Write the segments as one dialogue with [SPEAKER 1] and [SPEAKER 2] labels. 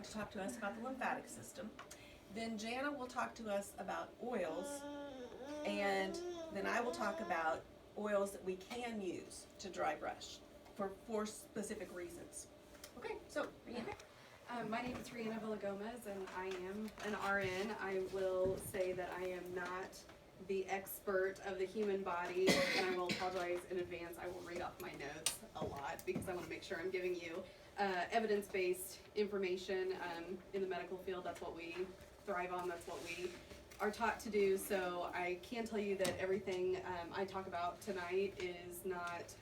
[SPEAKER 1] to talk to us about the lymphatic system. Then Jana will talk to us about oils, and then I will talk about oils that we can use to dry brush for specific reasons. Okay, so Reanna.
[SPEAKER 2] My name is Reanna Villagomez, and I am an RN. I will say that I am not the expert of the human body, and I will apologize in advance. I will read off my notes a lot because I want to make sure I'm giving you evidence-based information. In the medical field, that's what we thrive on. That's what we are taught to do. So I can tell you that everything I talk about tonight is not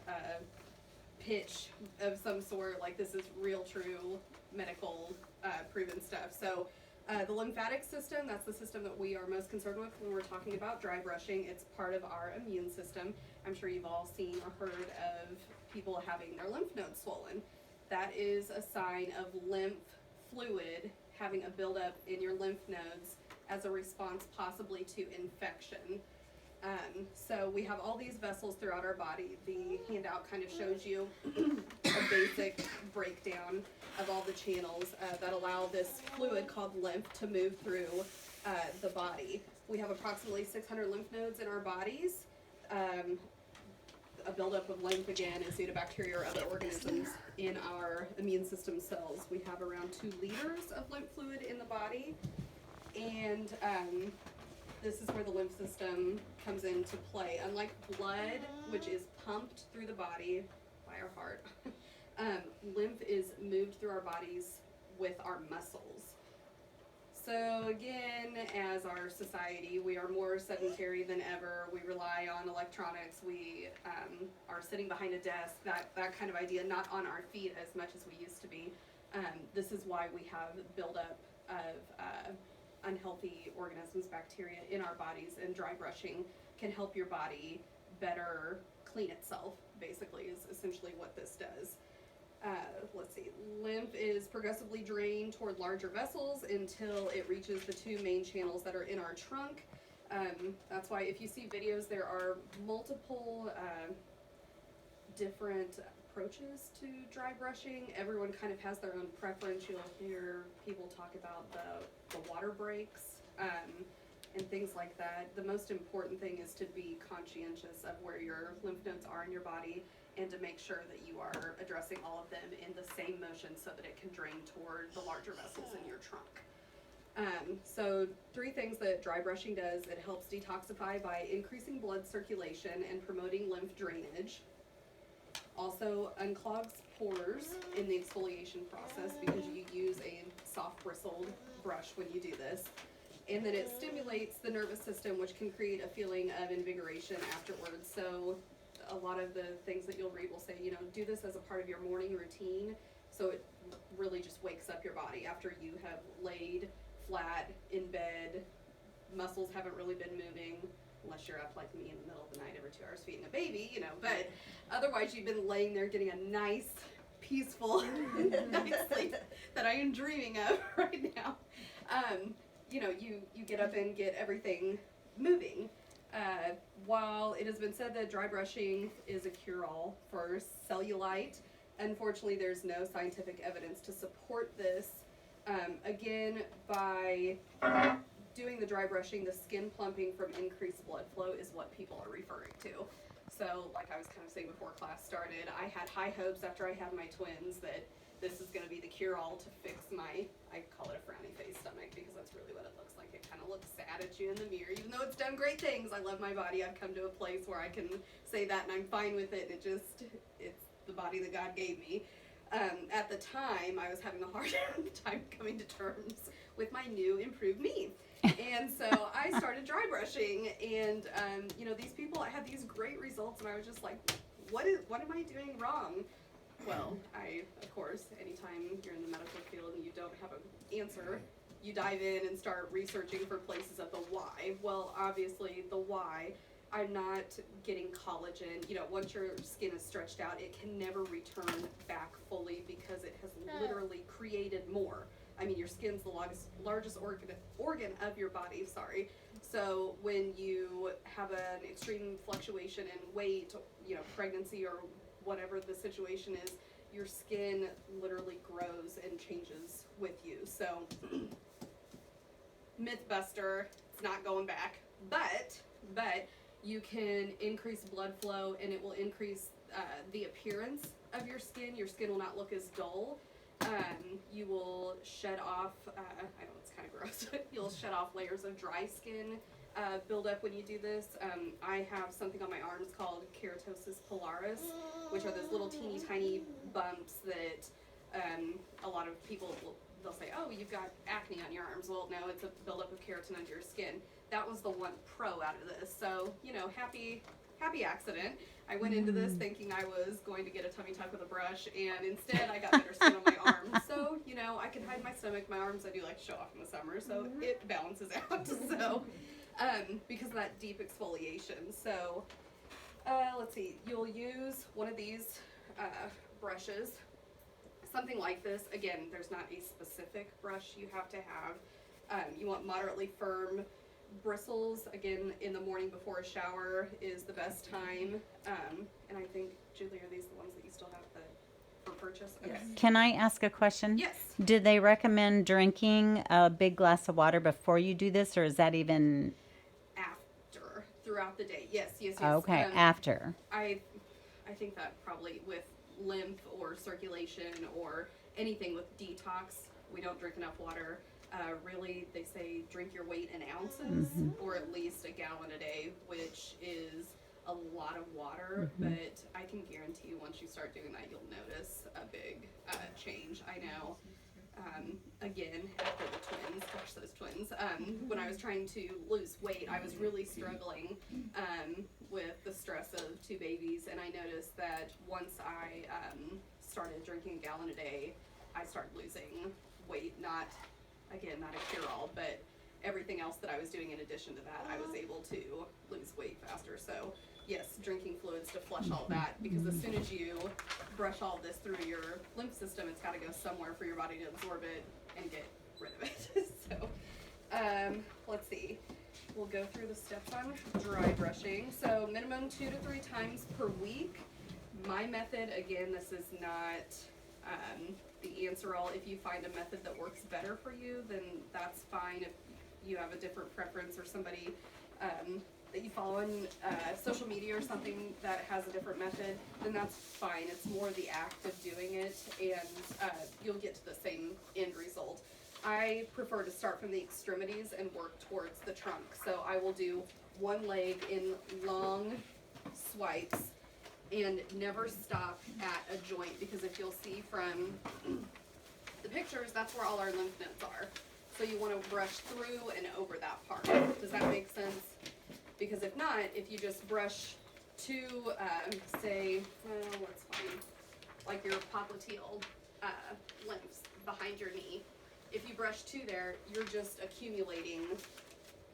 [SPEAKER 2] pitch of some sort. Like, this is real, true medical proven stuff. So the lymphatic system, that's the system that we are most concerned with when we're talking about dry brushing. It's part of our immune system. I'm sure you've all seen or heard of people having their lymph nodes swollen. That is a sign of lymph fluid having a buildup in your lymph nodes as a response possibly to infection. So we have all these vessels throughout our body. The handout kind of shows you a basic breakdown of all the channels that allow this fluid called lymph to move through the body. We have approximately 600 lymph nodes in our bodies. A buildup of lymph, again, is due to bacteria or other organisms in our immune system cells. We have around 2 liters of lymph fluid in the body, and this is where the lymph system comes into play. Unlike blood, which is pumped through the body by our heart, lymph is moved through our bodies with our muscles. So again, as our society, we are more sedentary than ever. We rely on electronics. We are sitting behind a desk, that kind of idea, not on our feet as much as we used to be. This is why we have buildup of unhealthy organisms, bacteria in our bodies, and dry brushing can help your body better clean itself, basically, is essentially what this does. Let's see, lymph is progressively drained toward larger vessels until it reaches the 2 main channels that are in our trunk. That's why if you see videos, there are multiple different approaches to dry brushing. Everyone kind of has their own preference. You'll hear people talk about the water breaks and things like that. The most important thing is to be conscientious of where your lymph nodes are in your body and to make sure that you are addressing all of them in the same motion so that it can drain toward the larger vessels in your trunk. So 3 things that dry brushing does: it helps detoxify by increasing blood circulation and promoting lymph drainage. Also unclogs pores in the exfoliation process because you use a soft bristled brush when you do this. And then it stimulates the nervous system, which can create a feeling of invigoration afterwards. So a lot of the things that you'll read will say, do this as a part of your morning routine. So it really just wakes up your body after you have laid flat in bed. Muscles haven't really been moving, unless you're up like me in the middle of the night every 2 hours feeding a baby, but otherwise you've been laying there getting a nice, peaceful night's sleep that I am dreaming of right now. You get up and get everything moving. While it has been said that dry brushing is a cure-all for cellulite, unfortunately there's no scientific evidence to support this. Again, by doing the dry brushing, the skin plumping from increased blood flow is what people are referring to. So like I was kind of saying before class started, I had high hopes after I had my twins that this is going to be the cure-all to fix my, I call it a frowny face stomach because that's really what it looks like. It kind of looks sad at you in the mirror, even though it's done great things. I love my body. I've come to a place where I can say that and I'm fine with it. It's the body that God gave me. At the time, I was having a hard time coming to terms with my new improved me. And so I started dry brushing, and these people had these great results, and I was just like, what am I doing wrong? Well, of course, anytime you're in the medical field and you don't have an answer, you dive in and start researching for places of the why. Well, obviously, the why, I'm not getting collagen. Once your skin is stretched out, it can never return back fully because it has literally created more. I mean, your skin's the largest organ of your body, sorry. So when you have an extreme fluctuation in weight, pregnancy or whatever the situation is, your skin literally grows and changes with you. So, Mythbuster, it's not going back, but you can increase blood flow, and it will increase the appearance of your skin. Your skin will not look as dull. You will shed off, I know it's kind of gross, you'll shed off layers of dry skin build up when you do this. I have something on my arms called keratosis pilaris, which are those little teeny tiny bumps that a lot of people they'll say, oh, you've got acne on your arms. Well, no, it's a buildup of keratin under your skin. That was the one pro out of this. So, you know, happy accident. I went into this thinking I was going to get a tummy tuck with a brush, and instead I got better skin on my arms. So, you know, I can hide my stomach. My arms I do like to show off in the summer, so it balances out. So, because of that deep exfoliation. So, let's see. You'll use one of these brushes. Something like this. Again, there's not a specific brush you have to have. You want moderately firm bristles. Again, in the morning before a shower is the best time. And I think, Julie, are these the ones that you still have for purchase? Okay.
[SPEAKER 3] Can I ask a question?
[SPEAKER 2] Yes.
[SPEAKER 3] Do they recommend drinking a big glass of water before you do this, or is that even
[SPEAKER 2] After, throughout the day. Yes.
[SPEAKER 3] okay? After.
[SPEAKER 2] I think that probably with lymph or circulation or anything with detox, we don't drink enough water. Really, they say drink your weight in ounces, or at least a gallon a day, which is a lot of water. But I can guarantee you, once you start doing that, you'll notice a big change. I know. Again, after the twins, gosh, those twins. When I was trying to lose weight, I was really struggling with the stress of two babies, and I noticed that once I started drinking a gallon a day, I started losing weight. Not a cure-all, but everything else that I was doing in addition to that, I was able to lose weight faster. So yes, drinking fluids to flush all that, because as soon as you brush all this through your lymph system, it's got to go somewhere for your body to absorb it and get rid of it. So let's see. We'll go through the steps on dry brushing. So minimum 2 to 3 times per week. My method, again, this is not the answer all. If you find a method that works better for you, then that's fine. If you have a different preference, or somebody that you follow on social media or something that has a different method, then that's fine. It's more the act of doing it, and you'll get to the same end result. I prefer to start from the extremities and work towards the trunk. So I will do one leg in long swipes and never stop at a joint, because if you'll see from the pictures, that's where all our lymph nodes are. So you want to brush through and over that part. Does that make sense? Because if not, if you just brush to, say, what's fine, like your popliteal lymphs behind your knee, if you brush to there, you're just accumulating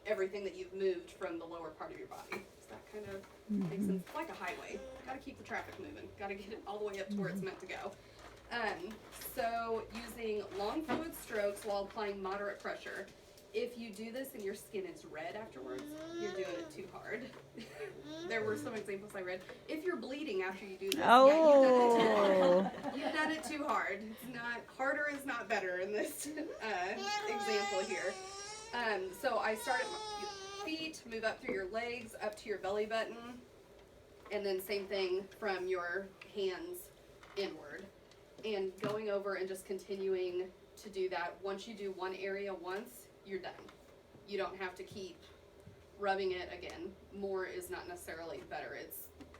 [SPEAKER 2] everything that you've moved from the lower part of your body. Does that kind of make sense? Like a highway. Got to keep the traffic moving. Got to get it all the way up to where it's meant to go. So using long fluid strokes while applying moderate pressure. If you do this and your skin is red afterwards, you're doing it too hard. There were some examples I read. If you're bleeding after you do this,
[SPEAKER 3] Oh.
[SPEAKER 2] you've done it too hard. It's not, harder is not better in this example here. So I start at my feet, move up through your legs, up to your belly button, and then same thing from your hands inward. And going over and just continuing to do that. Once you do one area once, you're done. You don't have to keep rubbing it again. More is not necessarily better. It's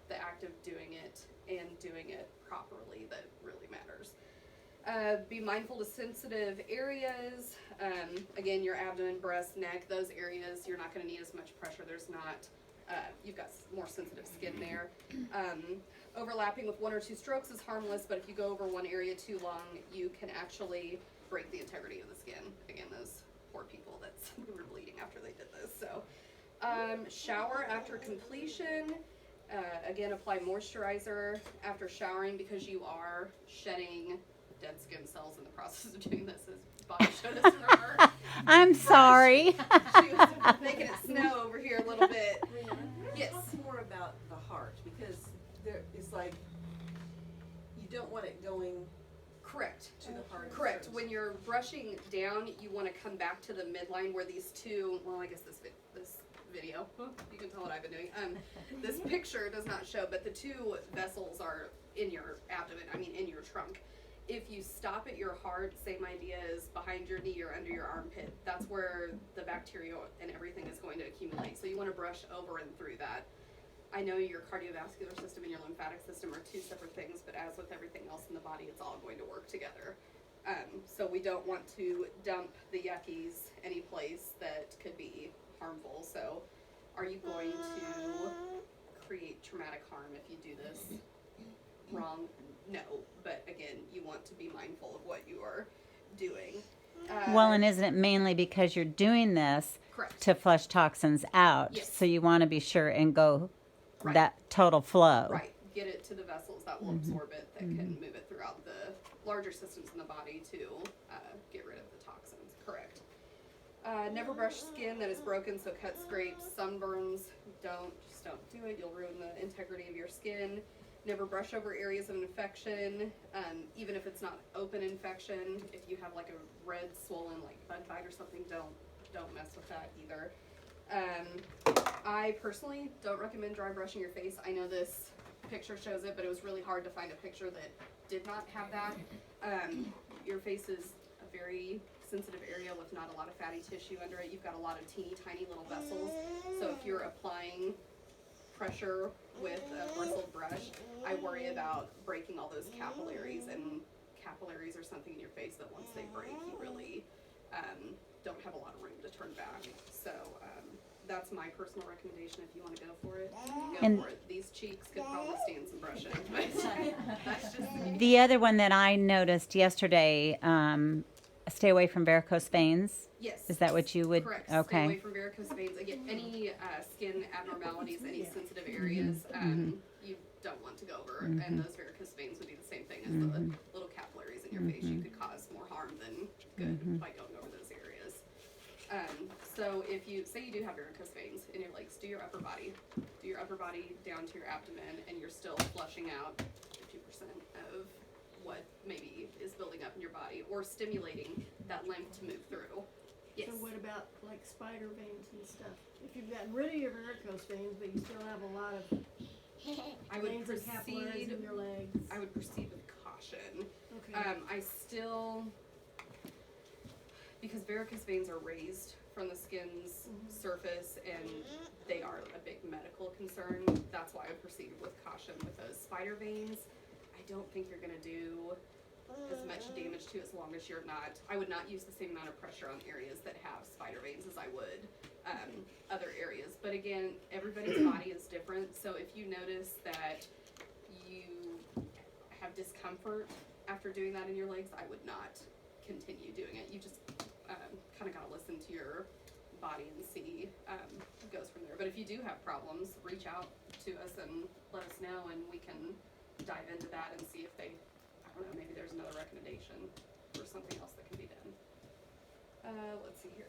[SPEAKER 2] the act of doing it and doing it properly that really matters. Be mindful to sensitive areas. Again, your abdomen, breast, neck, those areas, you're not going to need as much pressure. There's not, you've got more sensitive skin there. Overlapping with 1 or 2 strokes is harmless, but if you go over one area too long, you can actually break the integrity of the skin. Again, those poor people who were bleeding after they did this. So, shower after completion. Again, apply moisturizer after showering, because you are shedding dead skin cells in the process of doing this, as Bobby showed us from her.
[SPEAKER 3] I'm sorry.
[SPEAKER 2] She was making it snow over here a little bit.
[SPEAKER 1] Rianna,
[SPEAKER 2] Yes.
[SPEAKER 1] talk more about the heart, because there is like, you don't want it going
[SPEAKER 2] Correct.
[SPEAKER 1] to the hard
[SPEAKER 2] Correct.
[SPEAKER 1] surface.
[SPEAKER 2] When you're brushing down, you want to come back to the midline where these two, well, I guess this video, you can tell what I've been doing. This picture does not show, but the two vessels are in your abdomen, in your trunk. If you stop at your heart, same idea as behind your knee or under your armpit. That's where the bacteria and everything is going to accumulate. So you want to brush over and through that. I know your cardiovascular system and your lymphatic system are two separate things, but as with everything else in the body, it's all going to work together. So we don't want to dump the yuckies any place that could be harmful. So are you going to create traumatic harm if you do this wrong? No, but again, you want to be mindful of what you are doing.
[SPEAKER 3] Well, and isn't it mainly because you're doing this
[SPEAKER 2] Correct.
[SPEAKER 3] to flush toxins out?
[SPEAKER 2] Yes.
[SPEAKER 3] So you want to be sure and go
[SPEAKER 2] Right.
[SPEAKER 3] that total flow.
[SPEAKER 2] Right. Get it to the vessels that will absorb it, that can move it throughout the larger systems in the body to get rid of the toxins. Correct. Never brush skin that is broken, so cut, scrapes, sunburns. Just don't do it. You'll ruin the integrity of your skin. Never brush over areas of infection, even if it's not open infection. If you have like a red swollen like bug bite or something, don't mess with that either. I personally don't recommend dry brushing your face. I know this picture shows it, but it was really hard to find a picture that did not have that. Your face is a very sensitive area with not a lot of fatty tissue under it. You've got a lot of teeny tiny little vessels. So if you're applying pressure with a bristled brush, I worry about breaking all those capillaries, and capillaries are something in your face that once they break, you really don't have a lot of room to turn back. So that's my personal recommendation. If you want to go for it, go for it. These cheeks could probably stand some brushing, but that's just me.
[SPEAKER 3] The other one that I noticed yesterday, stay away from varicose veins.
[SPEAKER 2] Yes.
[SPEAKER 3] Is that what you would?
[SPEAKER 2] Correct. Stay
[SPEAKER 3] Okay.
[SPEAKER 2] away from varicose veins. Again, any skin abnormalities, any sensitive areas, you don't want to go over. And those varicose veins would be the same thing as the little capillaries in your face. You could cause more harm than good by going over those areas. So if you say you do have varicose veins in your legs, do your upper body down to your abdomen, and you're still flushing out 50% of what maybe is building up in your body, or stimulating that lymph to move through. Yes.
[SPEAKER 4] So what about like spider veins and stuff? If you've gotten rid of your varicose veins, but you still have a lot of
[SPEAKER 2] I would
[SPEAKER 4] veins and capillaries
[SPEAKER 2] proceed.
[SPEAKER 4] in your legs.
[SPEAKER 2] I would proceed with caution.
[SPEAKER 4] Okay.
[SPEAKER 2] I still, because varicose veins are raised from the skin's surface, and they are a big medical concern. That's why I would proceed with caution with those spider veins. I don't think you're going to do as much damage to, as long as you're not, I would not use the same amount of pressure on areas that have spider veins as I would other areas. But again, everybody's body is different, so if you notice that you have discomfort after doing that in your legs, I would not continue doing it. You just kind of got to listen to your body and see what goes from there. But if you do have problems, reach out to us and let us know, and we can dive into that and see if they, I don't know, maybe there's another recommendation or something else that can be done. Let's see here.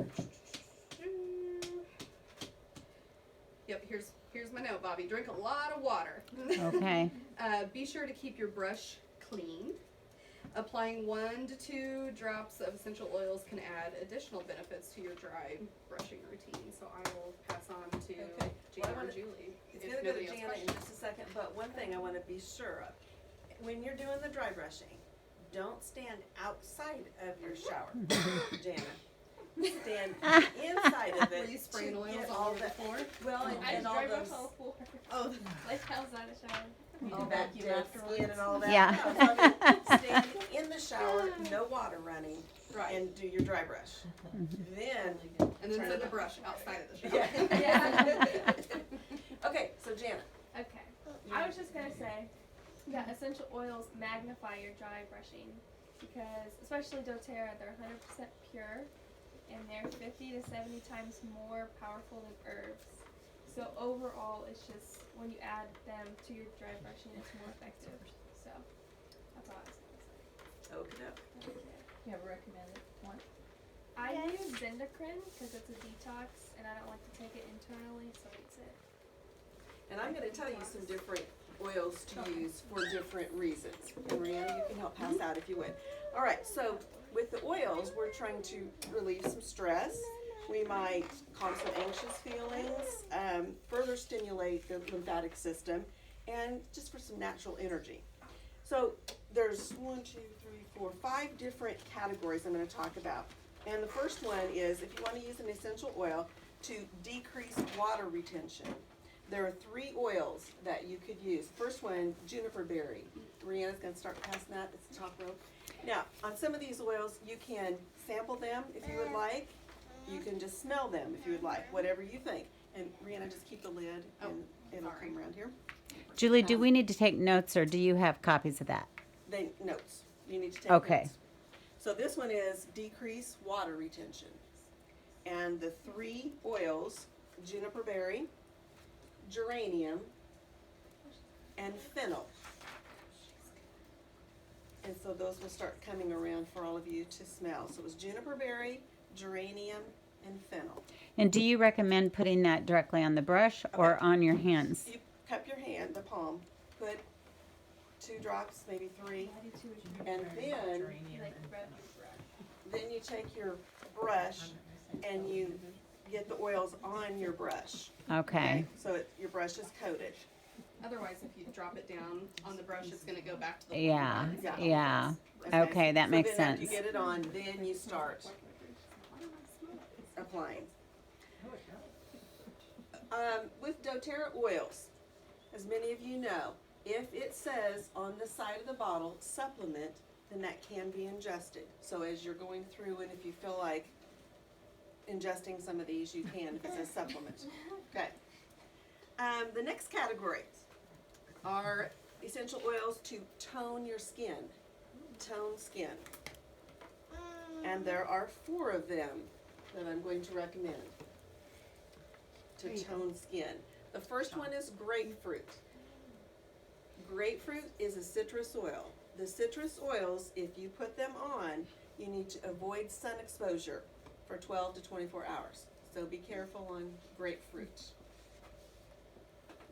[SPEAKER 2] Yep, here's my note, Bobby. Drink a lot of water.
[SPEAKER 3] Okay.
[SPEAKER 2] Be sure to keep your brush clean. Applying 1 to 2 drops of essential oils can add additional benefits to your dry brushing routine. So I will pass on to Gina or Julie.
[SPEAKER 1] He's
[SPEAKER 2] if
[SPEAKER 1] gonna go to
[SPEAKER 2] nobody else
[SPEAKER 1] Jana in just a second, but one thing I wanna be sure of. When you're doing the dry brushing, don't stand outside of your shower, Jana. Stand inside of it.
[SPEAKER 2] Were you spraying
[SPEAKER 1] to
[SPEAKER 2] oils
[SPEAKER 1] get
[SPEAKER 2] all over the
[SPEAKER 1] that-
[SPEAKER 2] floor?
[SPEAKER 1] Well, and all those, oh,
[SPEAKER 5] Like outside the shower.
[SPEAKER 1] all that dead skin and all that.
[SPEAKER 3] Yeah.
[SPEAKER 1] No, so I mean, stand in the shower, no water running,
[SPEAKER 2] Right.
[SPEAKER 1] and do your dry brush. Then,
[SPEAKER 2] And then
[SPEAKER 1] turn
[SPEAKER 2] set
[SPEAKER 1] it
[SPEAKER 2] the
[SPEAKER 1] on.
[SPEAKER 2] brush outside of the shower.
[SPEAKER 1] Yeah. Okay, so Jana,
[SPEAKER 5] Okay. I was just gonna say that essential oils magnify your dry brushing, because especially doTERRA, they're 100% pure, and they're 50 to 70 times more powerful than herbs. So overall, it's just when you add them to your dry brushing, it's more effective. So that's all I was gonna say.
[SPEAKER 1] open up.
[SPEAKER 5] Okay.
[SPEAKER 6] You have a recommended one?
[SPEAKER 5] I use Zendocrine because it's a detox, and I don't like to take it internally, so it's it.
[SPEAKER 1] And I'm gonna tell you some different oils to use for different reasons. And Reanna, you can help pass out if you would. All right, so with the oils, we're trying to relieve some stress. We might calm some anxious feelings, further stimulate the lymphatic system, and just for some natural energy. So there's 5 different categories I'm gonna talk about. And the first one is if you wanna use an essential oil to decrease water retention. There are 3 oils that you could use. First one, juniper berry. Reanna's gonna start passing that, it's the top row. Now, on some of these oils, you can sample them if you would like. You can just smell them if you would like, whatever you think. And Reanna, just keep the lid and it'll come around here.
[SPEAKER 3] Julie, do we need to take notes or do you have copies of that?
[SPEAKER 1] Notes, you need to take
[SPEAKER 3] Okay.
[SPEAKER 1] notes. So this one is decrease water retention. And the 3 oils, juniper berry, geranium, and fennel. And so those will start coming around for all of you to smell. So it was juniper berry, geranium, and fennel.
[SPEAKER 3] And do you recommend putting that directly on the brush or on your hands?
[SPEAKER 1] You cup your hand, the palm, put 2 drops, maybe 3, and then you take your brush and you get the oils on your brush.
[SPEAKER 3] Okay.
[SPEAKER 1] So your brush is coated.
[SPEAKER 2] Otherwise, if you drop it down on the brush, it's gonna go back to the.
[SPEAKER 3] Yeah,
[SPEAKER 1] Yeah.
[SPEAKER 3] yeah. Okay, that makes
[SPEAKER 1] So then after
[SPEAKER 3] sense.
[SPEAKER 1] you get it on, then you start applying. With doTERRA oils, as many of you know, if it says on the side of the bottle supplement, then that can be ingested. So as you're going through and if you feel like ingesting some of these, you can if it says supplement. Okay. The next category are essential oils to tone your skin. Tone skin. And there are 4 of them that I'm going to recommend to tone skin. The first one is grapefruit. Grapefruit is a citrus oil. The citrus oils, if you put them on, you need to avoid sun exposure for 12 to 24 hours. So be careful on grapefruit.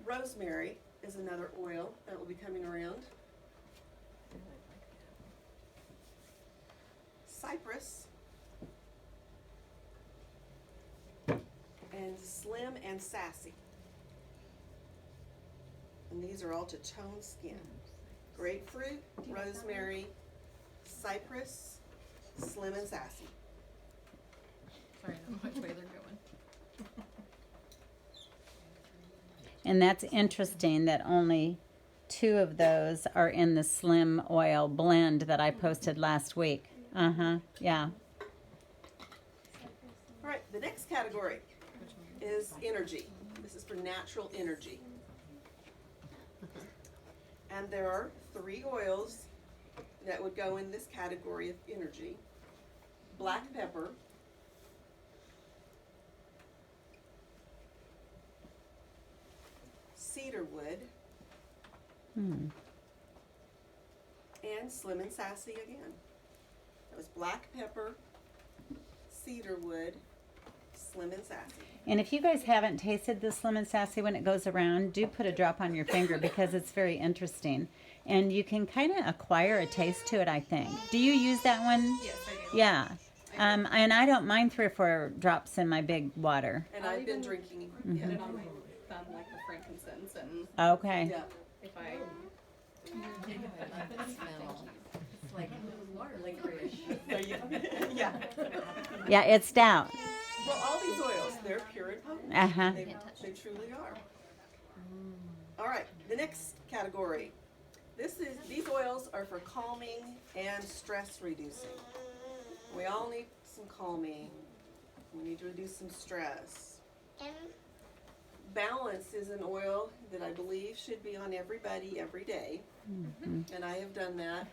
[SPEAKER 1] Rosemary is another oil that will be coming around. Cypress. And Slim and Sassy. And these are all to tone skin. Grapefruit, rosemary, cypress, Slim and Sassy.
[SPEAKER 6] Sorry, I don't know which way they're going.
[SPEAKER 3] And that's interesting that only 2 of those are in the slim oil blend that I posted last week. Yeah.
[SPEAKER 1] All right, the next category is energy. This is for natural energy. And there are 3 oils that would go in this category of energy. Black pepper, cedarwood, and Slim and Sassy again. That was black pepper, cedarwood, Slim and Sassy.
[SPEAKER 3] And if you guys haven't tasted the Slim and Sassy when it goes around, do put a drop on your finger because it's very interesting. And you can kind of acquire a taste to it, I think. Do you use that one?
[SPEAKER 2] Yes, I do.
[SPEAKER 3] Yeah. And I don't mind 3 or 4 drops in my big water.
[SPEAKER 1] And
[SPEAKER 2] I'll
[SPEAKER 1] I've been
[SPEAKER 2] even
[SPEAKER 1] drinking.
[SPEAKER 2] Put
[SPEAKER 1] Yeah.
[SPEAKER 2] it on my thumb like the frankincense, and
[SPEAKER 3] Okay.
[SPEAKER 1] Yeah.
[SPEAKER 2] if I.
[SPEAKER 6] It's like water licorice.
[SPEAKER 1] There you go. Yeah.
[SPEAKER 3] Yeah, it's stout.
[SPEAKER 1] Well, all these oils, they're pure and potent.
[SPEAKER 3] Uh-huh.
[SPEAKER 1] They truly are. All right, the next category. These oils are for calming and stress reducing. We all need some calming. We need to reduce some stress. Balance is an oil that I believe should be on everybody every day. And I have done that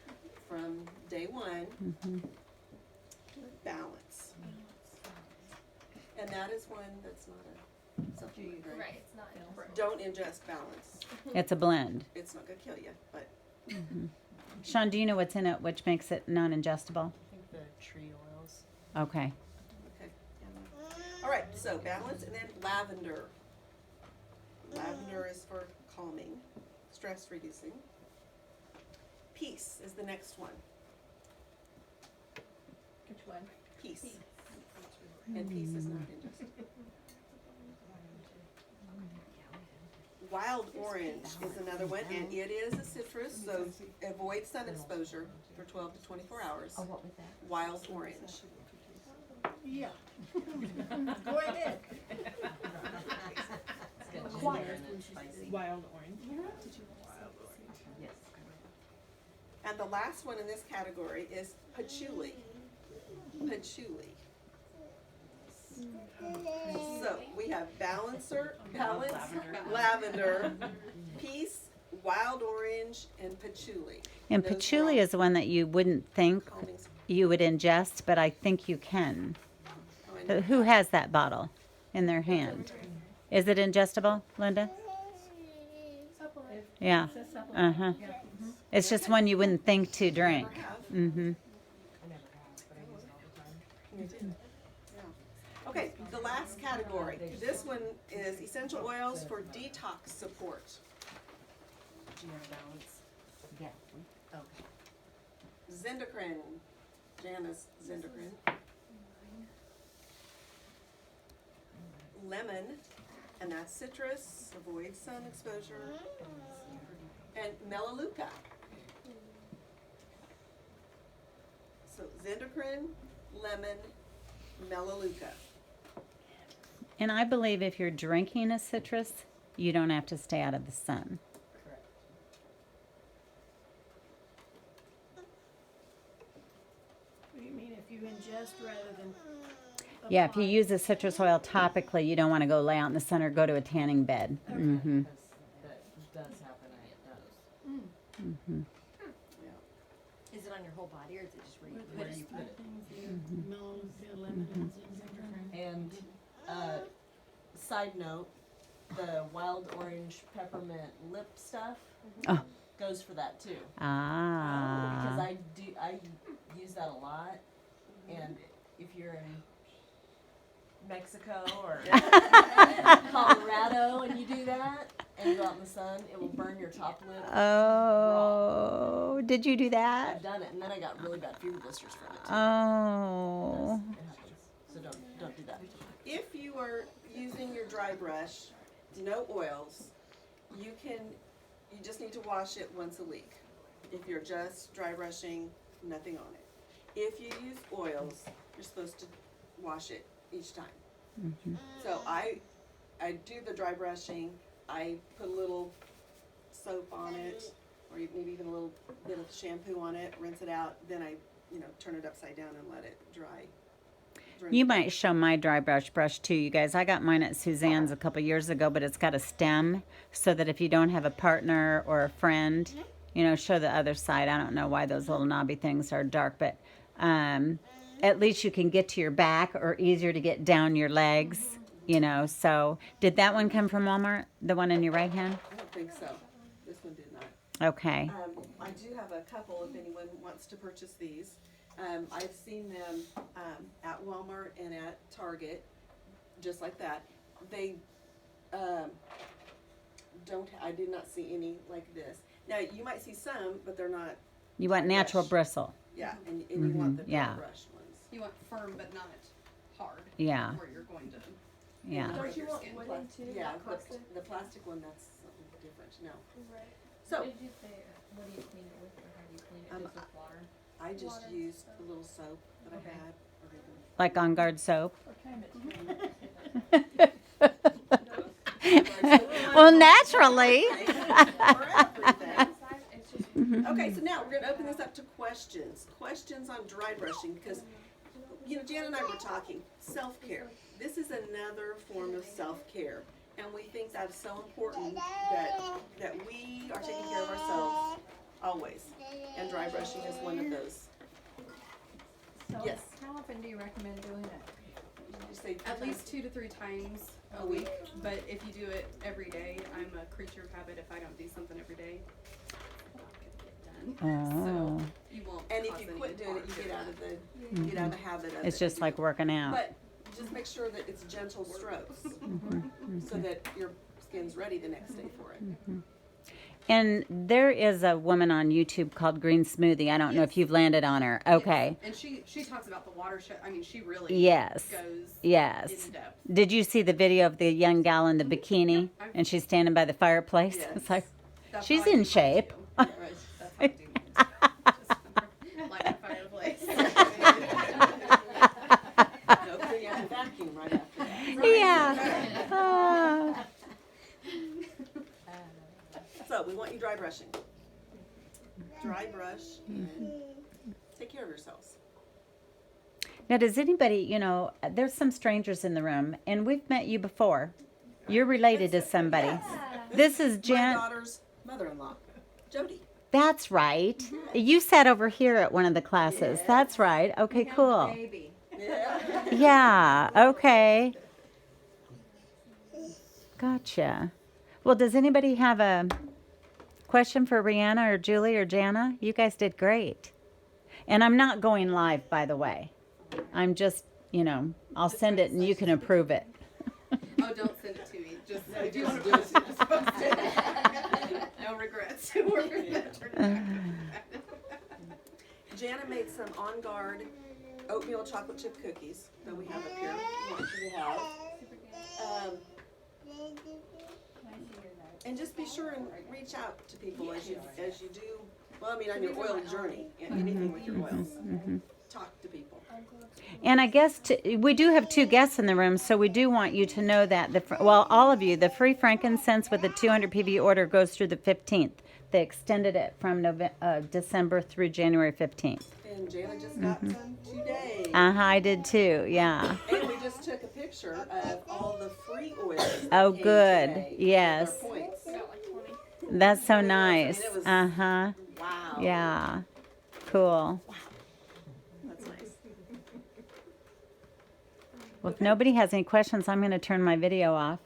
[SPEAKER 1] from day 1. Balance. And that is one that's not a supplement drink.
[SPEAKER 5] Right, it's not.
[SPEAKER 1] Don't ingest balance.
[SPEAKER 3] It's a blend.
[SPEAKER 1] It's not gonna kill you, but
[SPEAKER 3] Sean, do you know what's in it which makes it non-ingestible?
[SPEAKER 6] I think the tree oils.
[SPEAKER 3] Okay.
[SPEAKER 1] okay. All right, so balance and then lavender. Lavender is for calming, stress reducing. Peace is the next one.
[SPEAKER 6] Which one?
[SPEAKER 1] Peace. And peace is not injustice. Wild orange is another one, and it is a citrus, so avoid sun exposure for 12 to 24 hours.
[SPEAKER 6] Oh, what was that?
[SPEAKER 1] Wild orange.
[SPEAKER 4] Yeah. Go ahead.
[SPEAKER 6] Wild orange. Yes.
[SPEAKER 1] And the last one in this category is patchouli. Patchouli. So we have balance, lavender, peace, wild orange, and patchouli.
[SPEAKER 3] And
[SPEAKER 1] Those are
[SPEAKER 3] patchouli
[SPEAKER 1] all
[SPEAKER 3] is one that you wouldn't think
[SPEAKER 1] calming.
[SPEAKER 3] you would ingest, but I think you can.
[SPEAKER 1] Oh, I know.
[SPEAKER 3] Who has that bottle in their hand? Is it ingestible, Linda?
[SPEAKER 5] Supplement.
[SPEAKER 3] Yeah. Uh-huh. It's just one you wouldn't think to drink.
[SPEAKER 1] Never have.
[SPEAKER 3] Mm-hmm.
[SPEAKER 1] You did. Yeah. Okay, the last category. This one is essential oils for detox support.
[SPEAKER 6] Do you have balance? Yeah. Okay.
[SPEAKER 1] Zendocrine. Janice Zendocrine. Lemon, and that's citrus, avoid sun exposure. And melaleuca. So Zendocrine, lemon, melaleuca.
[SPEAKER 3] And I believe if you're drinking a citrus, you don't have to stay out of the sun.
[SPEAKER 6] Correct.
[SPEAKER 4] What do you mean if you ingest rather than?
[SPEAKER 3] Yeah, if you
[SPEAKER 4] apply?
[SPEAKER 3] use a citrus oil topically, you don't want to go lay out in the sun or go to a tanning bed. Mm-hmm.
[SPEAKER 6] That does happen, and it does.
[SPEAKER 3] Mm-hmm.
[SPEAKER 6] Is it on your whole body, or is it just where you
[SPEAKER 4] With
[SPEAKER 6] put
[SPEAKER 4] those
[SPEAKER 6] it?
[SPEAKER 4] three things there, melaleuca, lemon, and zinc.
[SPEAKER 7] And side note, the wild orange peppermint lip stuff
[SPEAKER 3] Oh.
[SPEAKER 7] goes for that too. Because
[SPEAKER 3] Ah.
[SPEAKER 7] I use that a lot, and if you're in Mexico or Colorado and you do that and you go out in the sun, it will burn your top lip.
[SPEAKER 3] Oh, did you do
[SPEAKER 7] I've
[SPEAKER 3] that?
[SPEAKER 7] done it, and then I got really bad fever blisters from it too.
[SPEAKER 3] Oh.
[SPEAKER 7] It happens. So don't do that.
[SPEAKER 1] If you are using your dry brush, no oils, you just need to wash it once a week. If you're just dry brushing, nothing on it. If you use oils, you're supposed to wash it each time.
[SPEAKER 3] Mm-hmm.
[SPEAKER 1] So I do the dry brushing, I put a little soap on it, or maybe even a little bit of shampoo on it, rinse it out, then I, turn it upside down and let it dry.
[SPEAKER 3] You might show my dry brush too, you guys. I got mine at Suzanne's a couple years ago, but it's got a stem so that if you don't have a partner or a friend, show the other side. I don't know why those little knobby things are dark, but at least you can get to your back or easier to get down your legs, So did that one come from Walmart, the one in your right hand?
[SPEAKER 1] I don't think so. This one did not.
[SPEAKER 3] Okay.
[SPEAKER 1] I do have a couple if anyone wants to purchase these. I've seen them at Walmart and at Target, just like that. They I did not see any like this. Now, you might see some, but they're not,
[SPEAKER 3] You want natural
[SPEAKER 1] brush.
[SPEAKER 3] bristle.
[SPEAKER 1] yeah, and you want the dry
[SPEAKER 3] yeah.
[SPEAKER 1] brush ones.
[SPEAKER 2] You want firm but not hard.
[SPEAKER 3] Yeah.
[SPEAKER 2] Where you're going to.
[SPEAKER 3] Yeah.
[SPEAKER 5] Don't you
[SPEAKER 2] Your
[SPEAKER 5] want
[SPEAKER 2] skin.
[SPEAKER 5] wooden too?
[SPEAKER 1] Yeah,
[SPEAKER 5] not
[SPEAKER 1] but
[SPEAKER 5] plastic?
[SPEAKER 1] the plastic one, that's something different, no.
[SPEAKER 5] Right.
[SPEAKER 1] So,
[SPEAKER 6] What did you say? What do you clean it with, or how do you clean it? Just with water?
[SPEAKER 1] I just
[SPEAKER 5] Water
[SPEAKER 1] used
[SPEAKER 5] soap.
[SPEAKER 1] a little soap that
[SPEAKER 6] Okay.
[SPEAKER 1] I had.
[SPEAKER 3] Like On Guard soap.
[SPEAKER 6] What kind of
[SPEAKER 3] Well, naturally.
[SPEAKER 1] For everything.
[SPEAKER 5] It's just
[SPEAKER 1] Okay, so now we're gonna open this up to questions. Questions on dry brushing, because, Jan and I were talking, self-care. This is another form of self-care. And we think that's so important that we are taking care of ourselves always. And dry brushing is one of those.
[SPEAKER 6] So,
[SPEAKER 1] Yes.
[SPEAKER 6] how often do you recommend doing it?
[SPEAKER 1] Did you say
[SPEAKER 2] At least 2 to 3 times a week. But if you do it every day, I'm a creature of habit. If I don't do something every day, it's not gonna get done.
[SPEAKER 3] Oh.
[SPEAKER 2] So you won't.
[SPEAKER 1] And if
[SPEAKER 2] cause
[SPEAKER 1] you
[SPEAKER 2] any
[SPEAKER 1] quit doing it,
[SPEAKER 2] harm
[SPEAKER 1] you
[SPEAKER 2] to
[SPEAKER 1] get
[SPEAKER 2] it.
[SPEAKER 1] out of the habit of it.
[SPEAKER 3] It's just like working out.
[SPEAKER 1] But just make sure that it's gentle strokes, so that you're skin's ready the next day for it.
[SPEAKER 3] And there is a woman on YouTube called Green Smoothie. I don't know if you've landed on her. Okay.
[SPEAKER 2] And she talks about the watershed. I mean, she really
[SPEAKER 3] Yes.
[SPEAKER 2] goes
[SPEAKER 3] Yes.
[SPEAKER 2] in depth.
[SPEAKER 3] Did you see the video of the young gal in the bikini and she's standing by the fireplace?
[SPEAKER 2] Yes.
[SPEAKER 3] It's like,
[SPEAKER 2] That's
[SPEAKER 3] she's
[SPEAKER 2] how I do
[SPEAKER 3] in
[SPEAKER 2] mine,
[SPEAKER 3] shape.
[SPEAKER 2] too. Right. That's how I do mine. Just light the fireplace.
[SPEAKER 1] No, you have to vacuum right after that.
[SPEAKER 3] Yeah. Ah.
[SPEAKER 1] So we want you dry brushing. Dry brush and take care of yourselves.
[SPEAKER 3] Now, does anybody, you know, there's some strangers in the room, and we've met you before. You're related to somebody. This is
[SPEAKER 1] My
[SPEAKER 3] Jan.
[SPEAKER 1] daughter's mother-in-law, Jody.
[SPEAKER 3] That's right. You sat over here at one of the classes. That's right. Okay, cool.
[SPEAKER 6] Baby.
[SPEAKER 1] Yeah.
[SPEAKER 3] Yeah, okay. Gotcha. Well, does anybody have a question for Reanna or Julie or Jana? You guys did great. And I'm not going live, by the way. I'm just, you know, I'll send it and you can approve it.
[SPEAKER 2] Oh, don't send it to me. Just if you want to post it, just post it. No regrets. We're gonna turn it back.
[SPEAKER 1] Jana made some On Guard oatmeal chocolate chip cookies that we have up here. We want you to have. And just be sure and reach out to people as you do. Well, I mean, on your oil journey, anything with your oils. Talk to people.
[SPEAKER 3] And I guess we do have 2 guests in the room, so we do want you to know that, all of you, the free frankincense with the 200 PV order goes through the 15th. They extended it from December through January 15th.
[SPEAKER 1] And Jana just got some today.
[SPEAKER 3] I did too, yeah.
[SPEAKER 1] And we just took a picture of all the free oils. that
[SPEAKER 3] Oh,
[SPEAKER 1] came
[SPEAKER 3] good.
[SPEAKER 1] today with
[SPEAKER 3] Yes.
[SPEAKER 1] our points.
[SPEAKER 5] I got like 20.
[SPEAKER 3] That's so
[SPEAKER 1] I mean,
[SPEAKER 3] nice.
[SPEAKER 1] it was-
[SPEAKER 3] Uh-huh.
[SPEAKER 1] Wow.
[SPEAKER 3] Yeah. Cool.
[SPEAKER 1] That's nice.
[SPEAKER 3] Well, if nobody has any questions, I'm going to turn my video off.